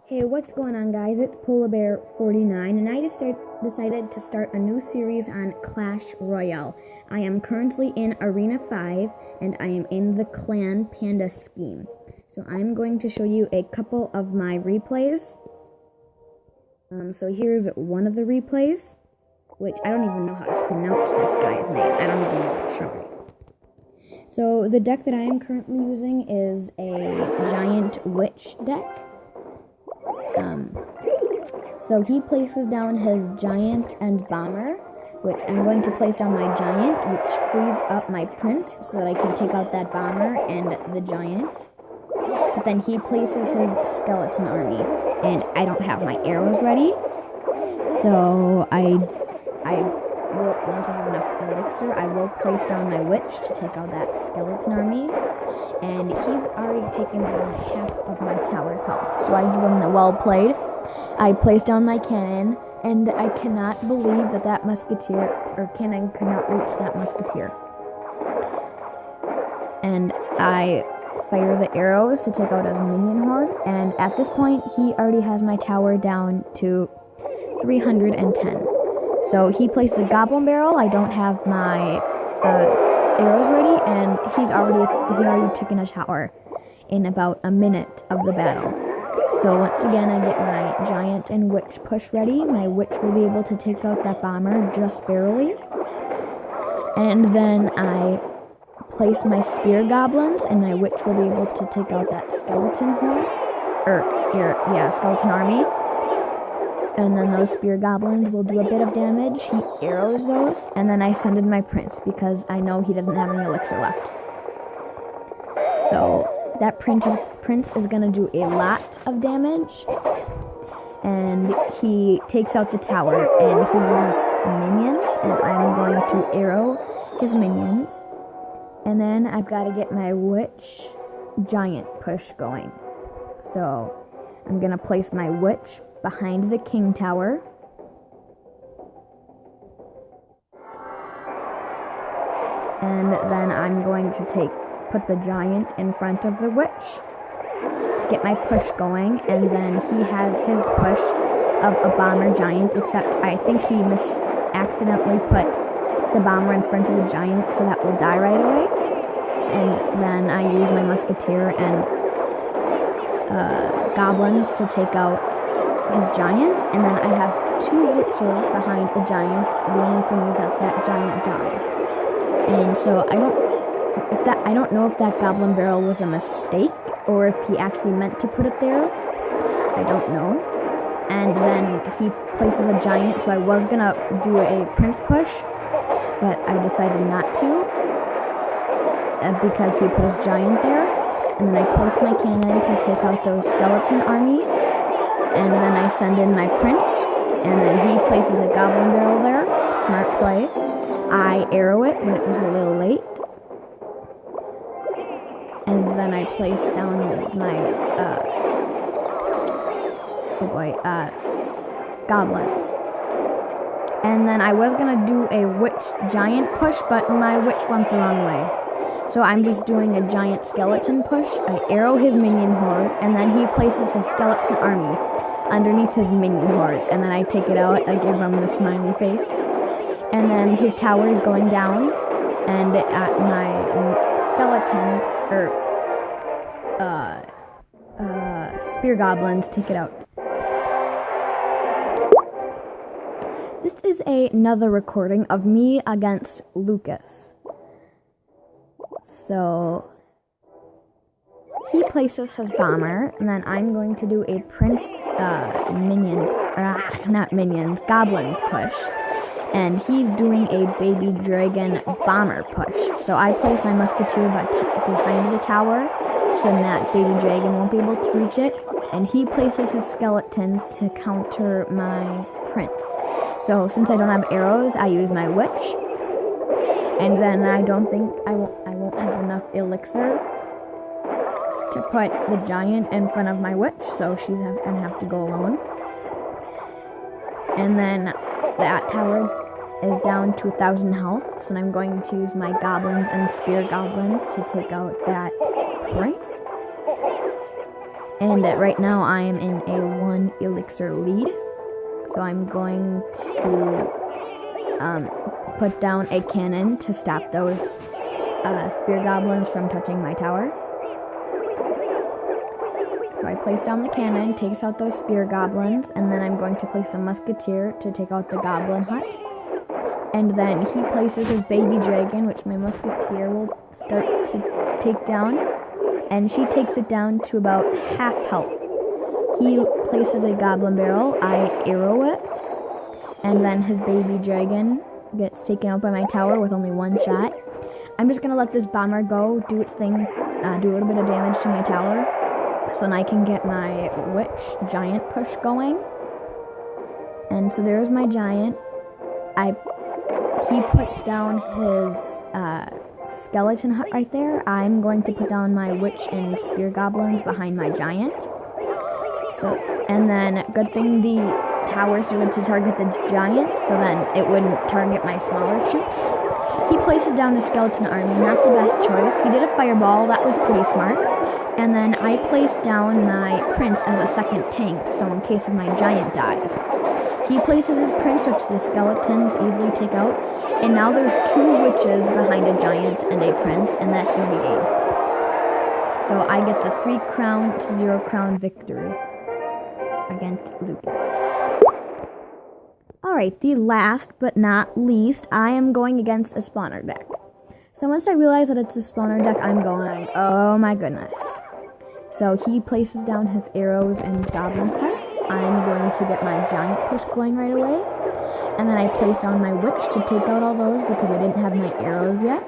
Hey, what's going on, guys? It's Polar Bear 49, and I just decided to start a new series on Clash Royale. I am currently in Arena 5, and I am in the Clan Panda scheme. So I'm going to show you a couple of my replays. So here's one of the replays, which I don't even know how to pronounce this guy's name. I don't even know what to show you. So the deck that I am currently using is a Giant Witch deck. So he places down his Giant and Bomber, which I'm going to place down my Giant, which frees up my Prince so that I can take out that Bomber and the Giant. But then he places his Skeleton Army, and I don't have my arrows ready. So I will, once I have enough elixir, I will place down my Witch to take out that Skeleton Army. And he's already taken down half of my tower's health. So I give him the well played. I place down my cannon, and I cannot believe that musketeer, or cannon, could not reach that musketeer. And I fire the arrows to take out his minion horde, and at this point, he already has my tower down to 310. So he places a goblin barrel. I don't have my arrows ready, and he's already taken a tower in about a minute of the battle. So once again, I get my Giant and Witch push ready. My Witch will be able to take out that Bomber just barely. And then I place my Spear Goblins, and my Witch will be able to take out that Skeleton Horde. Skeleton Army. And then those Spear Goblins will do a bit of damage. He arrows those, and then I send in my Prince, because I know he doesn't have any elixir left. So that Prince is going to do a lot of damage, and he takes out the tower, and he uses minions, and I'm going to arrow his minions, and then I've got to get my Witch Giant push going. So I'm going to place my Witch behind the King Tower, and then I'm going to put the Giant in front of the Witch to get my push going, and then he has his push of a Bomber Giant, except I think he accidentally put the Bomber in front of the Giant, so that will die right away. And then I use my Musketeer and Goblins to take out his Giant, and then I have two Witches behind the Giant. The only thing is that Giant died. And so I don't know if that Goblin Barrel was a mistake, or if he actually meant to put it there. I don't know. And then he places a Giant, so I was gonna do a Prince push, but I decided not to, because he put his Giant there. And then I place my cannon to take out those Skeleton Army, and then I send in my Prince, and then he places a Goblin Barrel there. Smart play. I arrow it, but it was a little late. And then I place down my, Goblins. And then I was gonna do a Witch Giant push, but my Witch went the wrong way. So I'm just doing a Giant Skeleton push. I arrow his minion horde, and then he places his Skeleton Army underneath his minion horde. And then I take it out, I give him the smiley face. And then his tower is going down, and my skeletons, Spear Goblins, take it out. This is another recording of me against Lucas. So he places his Bomber, and then I'm going to do a Prince Goblins push. And he's doing a Baby Dragon Bomber push. So I place my Musketeer behind the tower, so that Baby Dragon won't be able to reach it. And he places his Skeletons to counter my Prince. So since I don't have arrows, I use my Witch. And then I won't have enough elixir to put the Giant in front of my Witch, so she's gonna have to go alone. And then that tower is down to 1,000 health, so I'm going to use my Goblins and Spear Goblins to take out that Prince. And right now I am in a 1 elixir lead. So I'm going to put down a cannon to stop those spear goblins from touching my tower. So I place down the cannon, takes out those spear goblins, and then I'm going to place a musketeer to take out the goblin hut. And then he places his baby dragon, which my musketeer will start to take down. And she takes it down to about half health. He places a goblin barrel, I arrow it, and then his baby dragon gets taken out by my tower with only one shot. I'm just going to let this bomber go, do its thing, do a little bit of damage to my tower, so then I can get my witch giant push going. And so there's my giant. He puts down his skeleton hut right there. I'm going to put down my witch and spear goblins behind my giant. So, and then good thing the tower started to target the giant, so then it wouldn't target my smaller troops. He places down a skeleton army, not the best choice. He did a fireball, that was pretty smart. And then I placed down my prince as a second tank, so in case of my giant dies. He places his prince, which the skeletons easily take out. And now there's 2 witches behind a giant and a prince, and that's going to be game. So I get the 3 crown to 0 crown victory against Lucas. Alright, the last but not least, I am going against a spawner deck. So once I realize that it's a spawner deck, I'm going, oh my goodness. So he places down his arrows and goblin hut. I'm going to get my giant push going right away. And then I place down my witch to take out all those because I didn't have my arrows yet.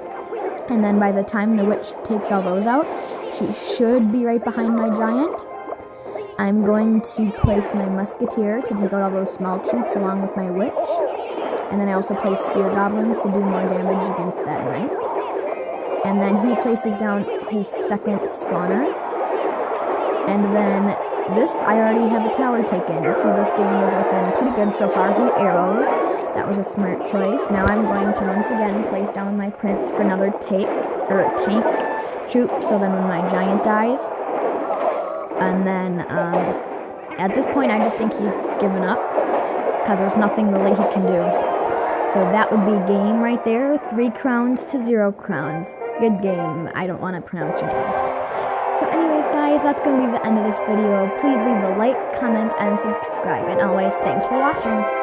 And then by the time the witch takes all those out, she should be right behind my giant. I'm going to place my musketeer to take out all those small troops along with my witch. And then I also place spear goblins to do more damage against that knight. And then he places down his second spawner. And then this, I already have a tower taken, so this game is looking pretty good so far. He arrows. That was a smart choice. Now I'm going to once again place down my prince for another tank troop, so then when my giant dies. And then, at this point, I just think he's given up, because there's nothing really he can do. So that would be game right there. 3 crowns to 0 crowns. Good game. I don't want to pronounce your name. So anyways, guys, that's going to be the end of this video. Please leave a like, comment, and subscribe. And always, thanks for watching.